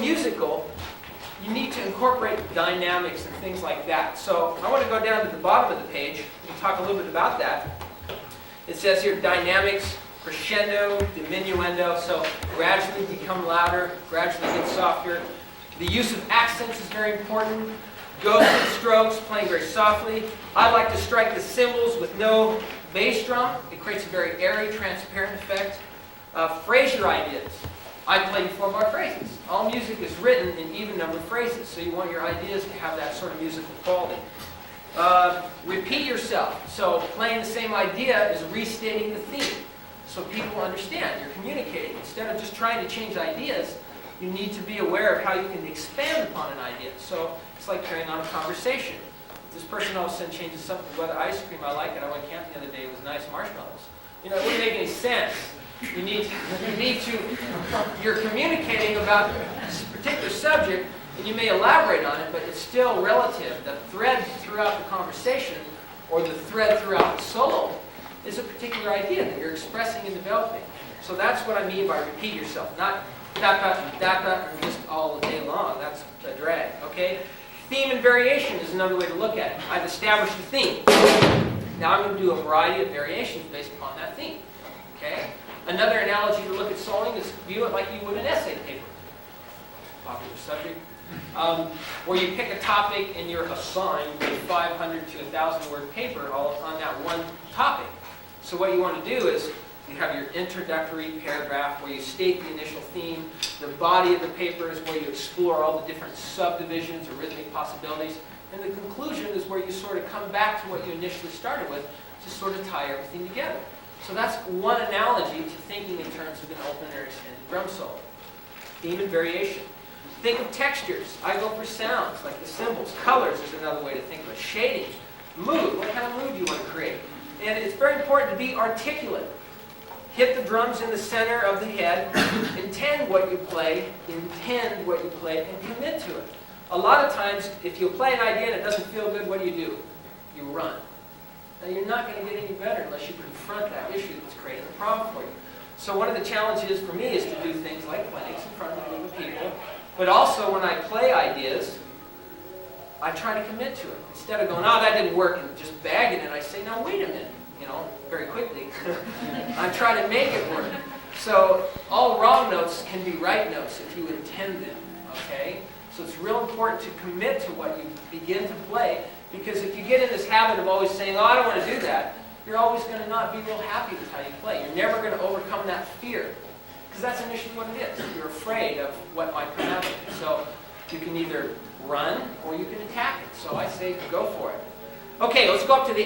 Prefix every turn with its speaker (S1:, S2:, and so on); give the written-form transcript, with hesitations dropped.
S1: musical, you need to incorporate dynamics and things like that. So I want to go down to the bottom of the page and talk a little bit about that. It says here dynamics, crescendo, diminuendo, so gradually become louder, gradually get softer. The use of accents is very important. Ghosted strokes, playing very softly. I like to strike the cymbals with no bass drum. It creates a very airy, transparent effect. Phrasure ideas. I play 4-bar phrases. All music is written in even-numbered phrases, so you want your ideas to have that sort of musical quality. Repeat yourself. So playing the same idea is restating the theme, so people understand. You're communicating. Instead of just trying to change ideas, you need to be aware of how you can expand upon an idea. So it's like carrying on a conversation. If this person all of a sudden changes something, whether ice cream, I like it. I went camping the other day. It was nice marshmallows. You know, it wouldn't make any sense. You're communicating about this particular subject, and you may elaborate on it, but it's still relative. The thread throughout the conversation, or the thread throughout the solo, is a particular idea that you're expressing and developing. So that's what I mean by repeat yourself, not da-da, just all day long. That's a drag, okay? Theme and variation is another way to look at it. I've established a theme. Now I'm going to do a variety of variations based upon that theme, okay? Another analogy to look at soloing is view it like you would an essay paper. Popular subject. Where you pick a topic and you're assigned a 500 to 1,000 word paper all on that one topic. So what you want to do is you have your introductory paragraph where you state the initial theme. The body of the paper is where you explore all the different subdivisions or rhythmic possibilities. And the conclusion is where you sort of come back to what you initially started with to sort of tie everything together. So that's one analogy to thinking in terms of an open or extended drum solo. Theme and variation. Think of textures. I go for sounds, like the cymbals. Colors is another way to think of it. Shading. Mood. What kind of mood do you want to create? And it's very important to be articulate. Hit the drums in the center of the head. Intend what you play. Intend what you play and commit to it. A lot of times, if you play an idea and it doesn't feel good, what do? You run. Now, you're not going to get any better unless you confront that issue that's creating a problem for you. So one of the challenges for me is to do things like clinics in front of a group of people, but also when I play ideas, I try to commit to it. Instead of going, oh, that didn't work, and just bagging it, I say, now wait a minute, very quickly. I try to make it work. So all wrong notes can be right notes if you intend them, okay? So it's real important to commit to what you begin to play, because if you get in this habit of always saying, oh, I don't want to do that, you're always going to not be real happy with how you play. You're never going to overcome that fear, because that's initially what it is. You're afraid of what might come out of it. So you can either run or you can attack it. So I say go for it. Okay, let's go up to the